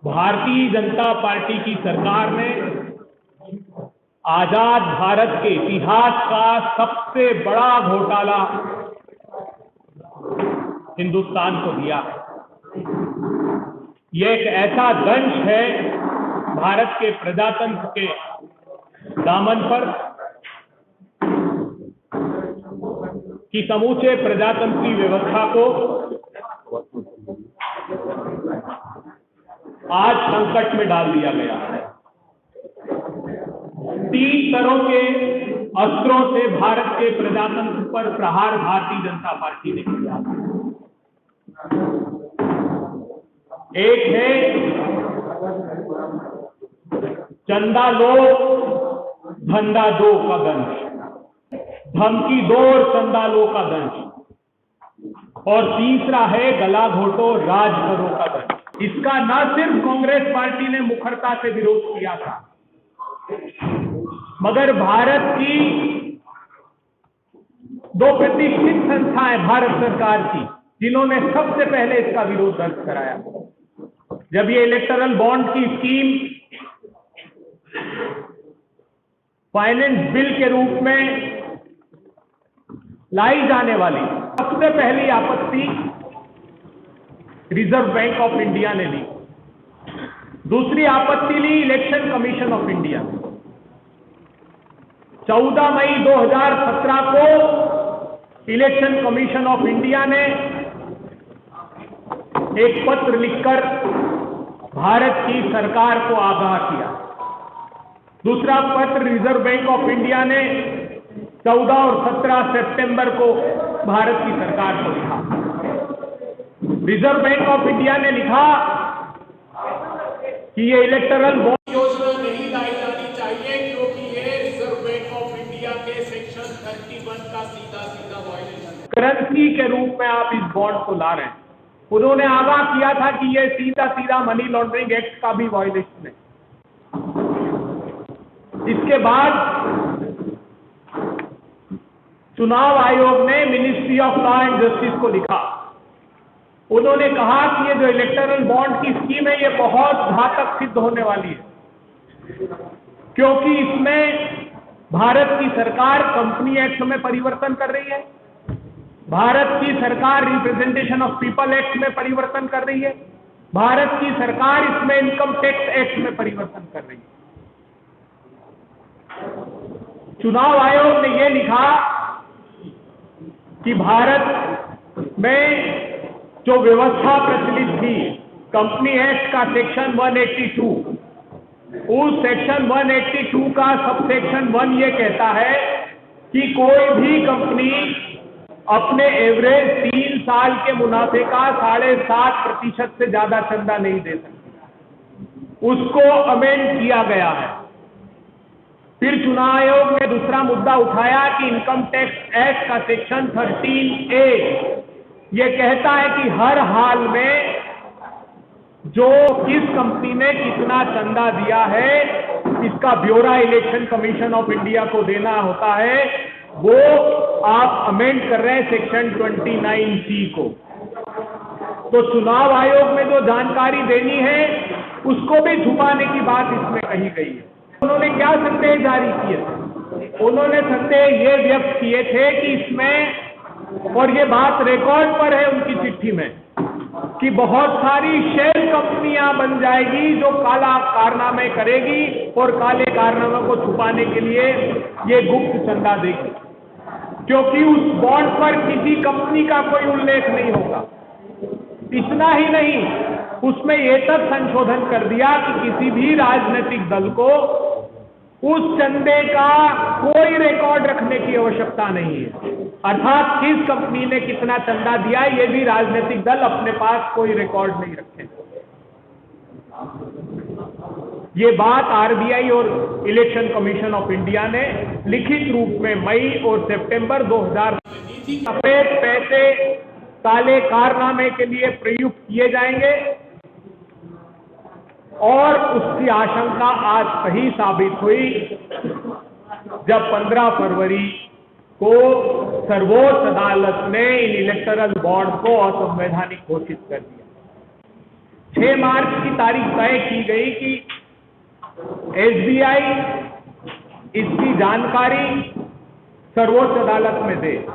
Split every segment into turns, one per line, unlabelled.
Bharatiya Janata party की सरकार ने आजाद भारत के इतिहास का सबसे बड़ा घोटाला हिंदुस्तान को दिया है। यह एक ऐसा दंश है भारत के प्रजातंत्र के दामन पर कि समूचे प्रजातंत्री व्यवस्था को आज संकट में डाल दिया गया है। 3 तरह के अस्त्रों से भारत के प्रजातंत्र पर प्रहार भारतीय जनता पार्टी ने किया। एक है चंदा लो धंधा दो का दंश, धमकी दो और चंदा लो का दंश, और तीसरा है गला घोटो राज करो का दंश। इसका न सिर्फ कांग्रेस पार्टी ने मुखरता से विरोध किया था, मगर भारत की 2 प्रतिष्ठित संस्थाएं भारत सरकार की, जिन्होंने सबसे पहले इसका विरोध दर्ज कराया। जब ये इलेक्टोरल बॉन्ड की स्कीम फाइनेंस बिल के रूप में लाई जाने वाली, सबसे पहली आपत्ति रिजर्व बैंक ऑफ इंडिया ने ली। दूसरी आपत्ति ली इलेक्शन कमीशन ऑफ इंडिया। 14 मई 2017 को इलेक्शन कमीशन ऑफ इंडिया ने एक पत्र लिखकर भारत की सरकार को आगाह किया। दूसरा पत्र रिजर्व बैंक ऑफ इंडिया ने 14 और 17 सितंबर को भारत की सरकार को लिखा। रिजर्व बैंक ऑफ इंडिया ने लिखा कि ये इलेक्टोरल बॉन्ड योजना नहीं लाई जानी चाहिए, क्योंकि ये रिजर्व बैंक ऑफ इंडिया के सेक्शन 31 का सीधा वायलेशन है। करेंसी के रूप में आप इस बॉन्ड को ला रहे हैं। उन्होंने आगाह किया था कि ये सीधा मनी लॉन्ड्रिंग एक्ट का भी वायलेशन है। इसके बाद चुनाव आयोग ने ministry of law and justice को लिखा। उन्होंने कहा कि ये जो इलेक्टोरल बॉन्ड की स्कीम है, ये बहुत घातक सिद्ध होने वाली है, क्योंकि इसमें भारत की सरकार कंपनी एक्ट में परिवर्तन कर रही है, भारत की सरकार रिप्रेजेंटेशन ऑफ पीपल एक्ट में परिवर्तन कर रही है, भारत की सरकार इसमें इनकम टैक्स एक्ट में परिवर्तन कर रही है। चुनाव आयोग ने यह लिखा कि भारत में जो व्यवस्था प्रचलित थी कंपनी एक्ट का सेक्शन 182, उस सेक्शन 182 का सबसेक्शन 1 ये कहता है कि कोई भी कंपनी अपने एवरेज 3 साल के मुनाफे का 7.5% से ज्यादा चंदा नहीं दे सकती। उसको अमेंड किया गया है। फिर चुनाव आयोग ने दूसरा मुद्दा उठाया कि इनकम टैक्स एक्ट का सेक्शन 13A ये कहता है कि हर हाल में जो किस कंपनी ने कितना चंदा दिया है, इसका ब्यौरा इलेक्शन कमीशन ऑफ इंडिया को देना होता है। वो आप अमेंड कर रहे हैं सेक्शन 29C को। तो चुनाव आयोग में जो जानकारी देनी है उसको भी छुपाने की बात इसमें कही गई है। उन्होंने क्या संदेश जारी किए थे? उन्होंने संदेश ये व्यक्त किए थे कि इसमें, और ये बात रिकॉर्ड पर है उनकी चिट्ठी में, कि बहुत सारी शेल कंपनियां बन जाएगी जो काला कारनामे करेगी और काले कारनामे को छुपाने के लिए ये गुप्त चंदा देगी, क्योंकि उस बॉन्ड पर किसी कंपनी का कोई उल्लेख नहीं होगा। इतना ही नहीं, उसमें यह तक संशोधन कर दिया कि किसी भी राजनीतिक दल को उस चंदे का कोई रिकॉर्ड रखने की आवश्यकता नहीं है। अर्थात किस कंपनी ने कितना चंदा दिया, ये भी राजनीतिक दल अपने पास कोई रिकॉर्ड नहीं रखे। ये बात आरबीआई और इलेक्शन कमीशन ऑफ इंडिया ने लिखित रूप में मई और सितंबर 2000 सफेद पैसे काले कारनामे के लिए प्रयुक्त किए जाएंगे, और उसकी आशंका आज सही साबित हुई जब 15 फरवरी को सर्वोच्च अदालत ने इन इलेक्टोरल बॉन्ड को असंवैधानिक घोषित कर दिया। 6 मार्च की तारीख तय की गई कि SBI इसकी जानकारी सर्वोच्च अदालत में दे,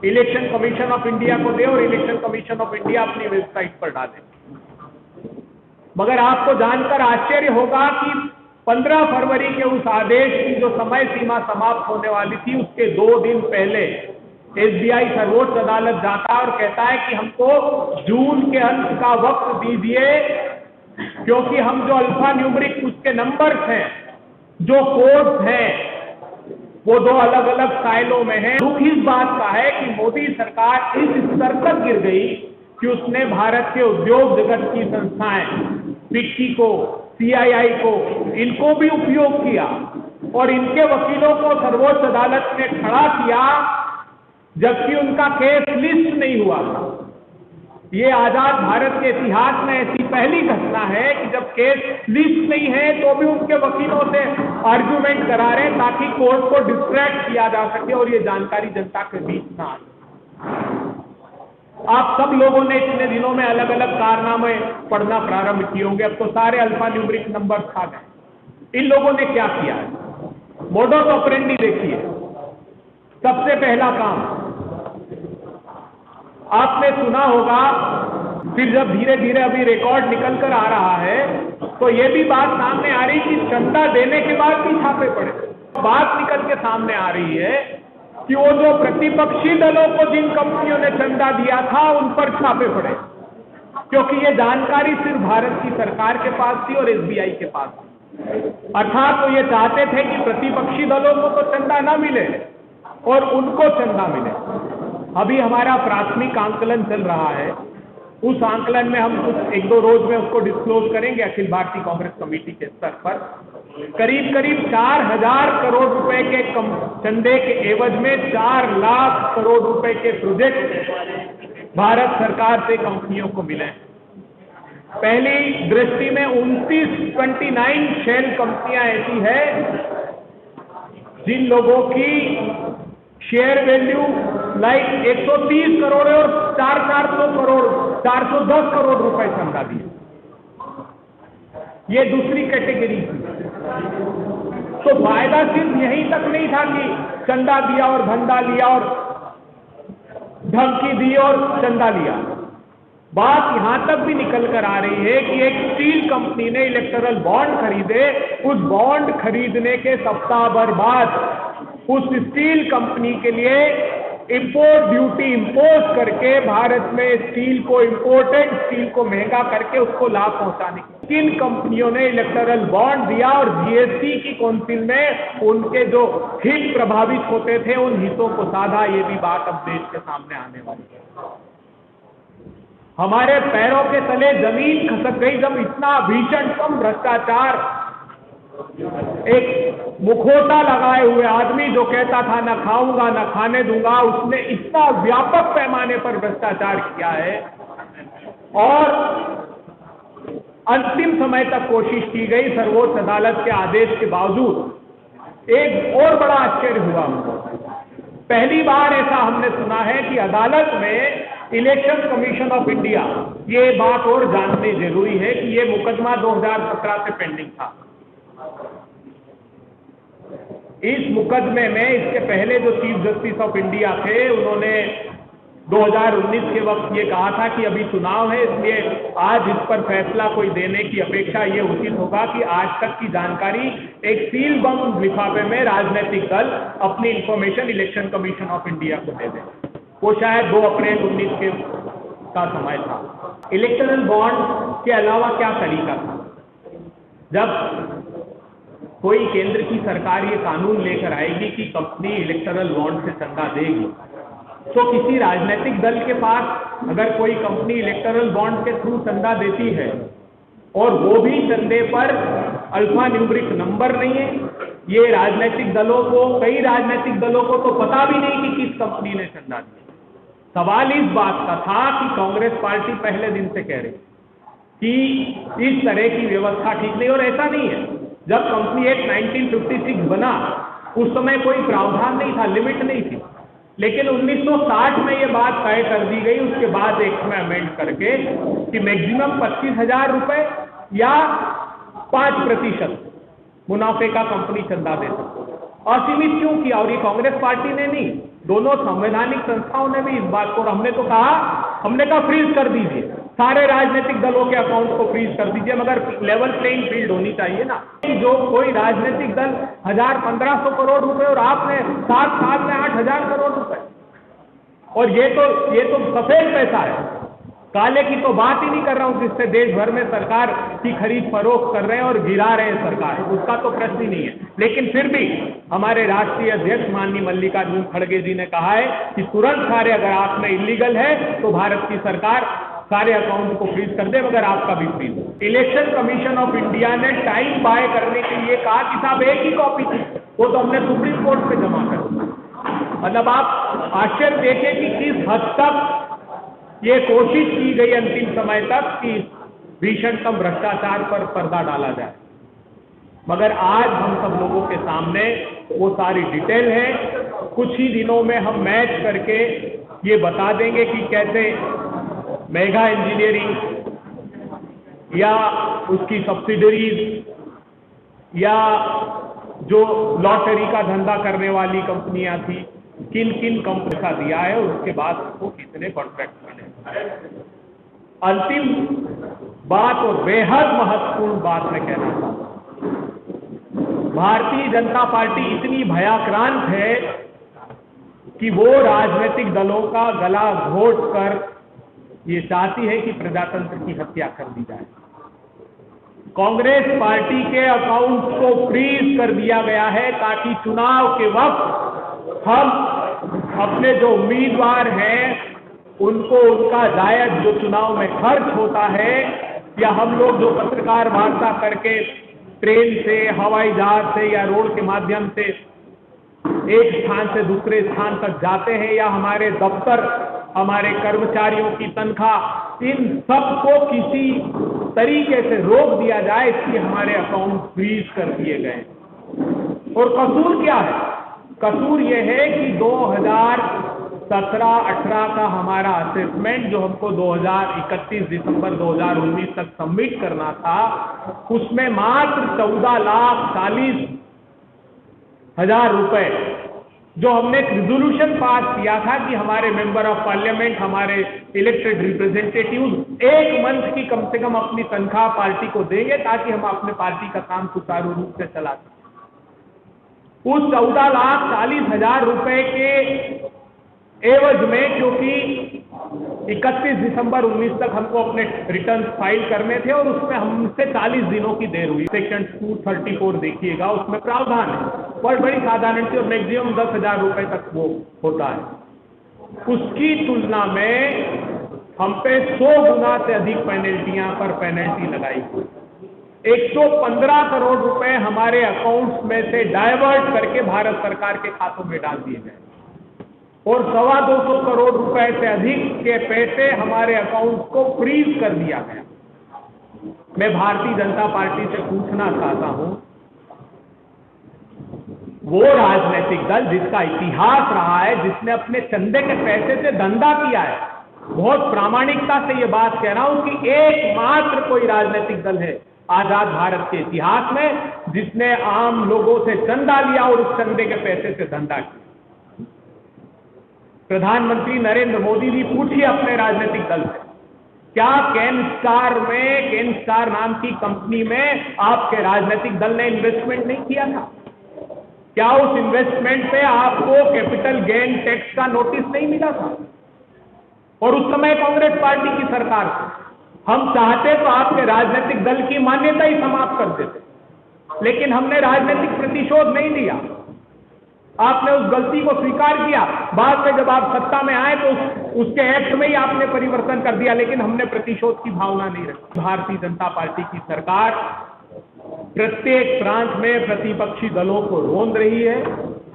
इलेक्शन कमीशन ऑफ इंडिया को दे और इलेक्शन कमीशन ऑफ इंडिया अपनी वेबसाइट पर डाले। मगर आपको जानकर आश्चर्य होगा कि 15 फरवरी के उस आदेश की जो समय सीमा समाप्त होने वाली थी, उसके 2 दिन पहले SBI सर्वोच्च अदालत जाता है और कहता है कि हमको जून के अंत का वक्त दीजिए, क्योंकि हम जो अल्फा न्यूमरिक उसके नंबर्स हैं, जो कोड्स हैं, वो 2 अलग अलग स्टाइलों में हैं। दुख इस बात का है कि मोदी सरकार इस स्तर तक गिर गई कि उसने भारत के उद्योग जगत की संस्थाएं, फिक्की को, CII को, इनको भी उपयोग किया और इनके वकीलों को सर्वोच्च अदालत ने खड़ा किया, जबकि उनका केस लिस्ट नहीं हुआ था। ये आजाद भारत के इतिहास में ऐसी पहली घटना है कि जब केस लिस्ट नहीं है तो भी उनके वकीलों से आर्ग्यूमेंट करा रहे हैं ताकि कोर्ट को डिस्ट्रैक्ट किया जा सके और ये जानकारी जनता के बीच ना आए। आप सब लोगों ने इतने दिनों में अलग अलग कारनामे पढ़ना प्रारंभ किए होंगे। अब तो सारे अल्फा न्यूमरिक नंबर खा गए। इन लोगों ने क्या किया है? मोडस ऑपरेंडी देखिए। सबसे पहला काम आपने सुना होगा, फिर जब धीरे धीरे अभी रिकॉर्ड निकल कर आ रहा है तो ये भी बात सामने आ रही कि चंदा देने के बाद भी छापे पड़े। बात निकल के सामने आ रही है कि वो जो प्रतिपक्षी दलों को जिन कंपनियों ने चंदा दिया था उन पर छापे पड़े, क्योंकि ये जानकारी सिर्फ भारत की सरकार के पास थी और SBI के पास थी। अर्थात वो ये चाहते थे कि प्रतिपक्षी दलों को तो चंदा ना मिले और उनको चंदा मिले। अभी हमारा प्राथमिक आंकलन चल रहा है, उस आंकलन में हम कुछ 1-2 रोज में उसको डिस्क्लोज करेंगे अखिल भारतीय कांग्रेस कमेटी के स्तर पर। करीब करीब 4,000 करोड़ रुपए के चंदे के एवज में 4 लाख करोड़ रुपए के प्रोजेक्ट भारत सरकार से कंपनियों को मिले। पहली दृष्टि में 29 शेल कंपनियां ऐसी है जिन लोगों की शेयर वैल्यू लाइक 130 करोड़ और 410 करोड़ रुपए चंदा दिए। ये दूसरी कैटेगरी थी। तो फायदा सिर्फ यहीं तक नहीं था कि चंदा दिया और धंधा लिया और धमकी दी और चंदा लिया। बात यहां तक भी निकल कर आ रही है कि एक स्टील कंपनी ने इलेक्टोरल बॉन्ड खरीदे, उस बॉन्ड खरीदने के सप्ताह भर बाद उस स्टील कंपनी के लिए इंपोर्ट ड्यूटी इंपोज करके भारत में स्टील को, इंपोर्टेड स्टील को महंगा करके उसको लाभ पहुंचाने की किन कंपनियों ने इलेक्टोरल बॉन्ड दिया और GST की काउंसिल में उनके जो हित प्रभावित होते थे उन हितों को साधा। ये भी बात अब देश के सामने आने वाली है। हमारे पैरों के तले जमीन खसक गई जब इतना भीषणतम भ्रष्टाचार, एक मुखौटा लगाए हुए आदमी जो कहता था ना खाऊंगा ना खाने दूंगा, उसने इतना व्यापक पैमाने पर भ्रष्टाचार किया है और अंतिम समय तक कोशिश की गई सर्वोच्च अदालत के आदेश के बावजूद। एक और बड़ा आश्चर्य हुआ हमको, पहली बार ऐसा हमने सुना है कि अदालत में इलेक्शन कमीशन ऑफ इंडिया, ये बात और जाननी जरूरी है कि ये मुकदमा 2017 से पेंडिंग था। इस मुकदमे में इसके पहले जो चीफ जस्टिस ऑफ इंडिया थे उन्होंने 2019 के वक्त ये कहा था कि अभी चुनाव है, इसलिए आज इस पर फैसला कोई देने की अपेक्षा ये उचित होगा कि आज तक की जानकारी एक सील बंद लिफाफे में राजनीतिक दल अपनी information election commission of India को दे दें। वो शायद 2 अप्रैल 19 का समय था। इलेक्टोरल बॉन्ड के अलावा क्या तरीका था? जब कोई केंद्र की सरकार ये कानून लेकर आएगी कि कंपनी इलेक्टोरल बॉन्ड से चंदा देगी, तो किसी राजनीतिक दल के पास अगर कोई कंपनी इलेक्टोरल बॉन्ड के थ्रू चंदा देती है और वो भी चंदे पर अल्फा न्यूमरिक नंबर नहीं है, ये राजनीतिक दलों को, कई राजनीतिक दलों को तो पता भी नहीं कि किस कंपनी ने चंदा दिया। सवाल इस बात का था कि कांग्रेस पार्टी पहले दिन से कह रही कि इस तरह की व्यवस्था ठीक नहीं, और ऐसा नहीं है। जब कंपनी एक्ट 1956 बना उस समय कोई प्रावधान नहीं था, लिमिट नहीं थी। लेकिन 1960 में ये बात तय कर दी गई, उसके बाद एक्ट में अमेंड करके कि मैक्सिमम 25,000 रुपए या 5% मुनाफे का कंपनी चंदा दे सकती है। असीमित क्यों किया? और ये कांग्रेस पार्टी ने नहीं, दोनों संवैधानिक संस्थाओं ने भी इस बात को, हमने कहा फ्रीज कर दीजिए, सारे राजनीतिक दलों के अकाउंट को फ्रीज कर दीजिए, मगर लेवल प्लेइंग फील्ड होनी चाहिए ना। जो कोई राजनीतिक दल 1,000-1,500 करोड़ रुपए और आपने 7 साल में 8,000 करोड़ रुपए, और ये तो सफेद पैसा है, काले की तो बात ही नहीं कर रहा हूं, जिससे देश भर में सरकार की खरीद फरोख्त कर रहे हैं और गिरा रहे हैं सरकार, उसका तो प्रश्न ही नहीं है। लेकिन फिर भी हमारे राष्ट्रीय अध्यक्ष माननीय मल्लिकार्जुन खड़गे जी ने कहा है कि तुरंत सारे, अगर आप में इलीगल है तो भारत की सरकार सारे अकाउंट को फ्रीज कर दे, मगर आपका भी फ्रीज हो। इलेक्शन कमीशन ऑफ इंडिया ने टाइम बाय करने के लिए कहा कि साहब एक ही कॉपी थी, वो तो हमने सुप्रीम कोर्ट में जमा कर दी। मतलब आप आश्चर्य देखें कि किस हद तक ये कोशिश की गई अंतिम समय तक कि भीषणतम भ्रष्टाचार पर पर्दा डाला जाए, मगर आज हम सब लोगों के सामने वो सारी डिटेल है। कुछ ही दिनों में हम मैच करके ये बता देंगे कि कैसे मेगा इंजीनियरिंग या उसकी सब्सिडरीज या जो लॉटरी का धंधा करने वाली कंपनियां थी, किन किन कंपनी का दिया है, उसके बाद उसको कितने कॉन्ट्रैक्ट मिले। अंतिम बात और बेहद महत्वपूर्ण बात मैं कहना चाहता हूं, भारतीय जनता पार्टी इतनी भयाक्रांत है कि वो राजनीतिक दलों का गला घोट कर ये चाहती है कि प्रजातंत्र की हत्या कर दी जाए। कांग्रेस पार्टी के अकाउंट को फ्रीज कर दिया गया है ताकि चुनाव के वक्त हम अपने जो उम्मीदवार हैं उनको उनका जायज जो चुनाव में खर्च होता है, या हम लोग जो पत्रकार वार्ता करके ट्रेन से, हवाई जहाज से या रोड के माध्यम से एक स्थान से दूसरे स्थान तक जाते हैं, या हमारे दफ्तर, हमारे कर्मचारियों की तनख्वाह, इन सबको किसी तरीके से रोक दिया जाए, इसलिए हमारे अकाउंट फ्रीज कर दिए गए। और कसूर क्या है? कसूर यह है कि 2017-18 का हमारा असेसमेंट जो हमको 31 दिसंबर 2019 तक सबमिट करना था, उसमें मात्र 14,40,000 रुपए जो हमने एक रिजोल्यूशन पास किया था कि हमारे मेंबर ऑफ पार्लियामेंट, हमारे इलेक्टेड रिप्रेजेंटेटिव्स 1 मंथ की कम से कम अपनी तनख्वाह पार्टी को देंगे ताकि हम अपने पार्टी का काम सुचारू रूप से चला सकें। उस 14,40,000 रुपए के एवज में, क्योंकि 31 दिसंबर 19 तक हमको अपने रिटर्न फाइल करने थे और उसमें हमसे 40 दिनों की देर हुई। सेक्शन 234 देखिएगा, उसमें प्रावधान है, बहुत बड़ी साधारण थी और मैक्सिमम 10,000 रुपए तक वो होता है। उसकी तुलना में हम पे 100 गुना से अधिक पेनल्टी लगाई हुई। 115 करोड़ रुपए हमारे अकाउंट्स में से डायवर्ट करके भारत सरकार के खातों में डाल दिए गए और 225 करोड़ रुपए से अधिक के पैसे हमारे अकाउंट को फ्रीज कर दिया गया। मैं भारतीय जनता पार्टी से पूछना चाहता हूं, वो राजनीतिक दल जिसका इतिहास रहा है, जिसने अपने चंदे के पैसे से धंधा किया है, बहुत प्रामाणिकता से ये बात कह रहा हूं कि एकमात्र कोई राजनीतिक दल है आजाद भारत के इतिहास में जिसने आम लोगों से चंदा लिया और उस चंदे के पैसे से धंधा किया। प्रधानमंत्री नरेंद्र मोदी जी पूछिए अपने राजनीतिक दल से, क्या केन स्टार नाम की कंपनी में आपके राजनीतिक दल ने इन्वेस्टमेंट नहीं किया था? क्या उस इन्वेस्टमेंट पे आपको कैपिटल गेन टैक्स का नोटिस नहीं मिला था? और उस समय कांग्रेस पार्टी की सरकार थी। हम चाहते तो आपके राजनीतिक दल की मान्यता ही समाप्त कर देते, लेकिन हमने राजनीतिक प्रतिशोध नहीं लिया। आपने उस गलती को स्वीकार किया, बाद में जब आप सत्ता में आए तो उसके एक्ट में ही आपने परिवर्तन कर दिया, लेकिन हमने प्रतिशोध की भावना नहीं रखी। भारतीय जनता पार्टी की सरकार प्रत्येक प्रांत में प्रतिपक्षी दलों को रोंद रही है।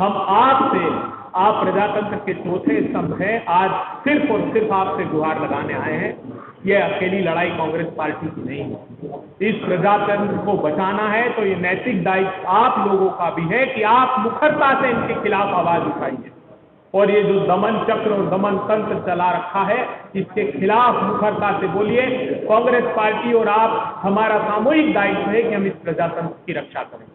हम आप प्रजातंत्र के चौथे स्तंभ हैं, आज सिर्फ और सिर्फ आपसे गुहार लगाने आए हैं। यह अकेली लड़ाई कांग्रेस पार्टी की नहीं है। इस प्रजातंत्र को बचाना है तो ये नैतिक दायित्व आप लोगों का भी है कि आप मुखरता से इनके खिलाफ आवाज उठाइए। और ये जो दमन चक्र और दमन तंत्र चला रखा है, इसके खिलाफ मुखरता से बोलिए। कांग्रेस पार्टी और आप, हमारा सामूहिक दायित्व है कि हम इस प्रजातंत्र की रक्षा करें।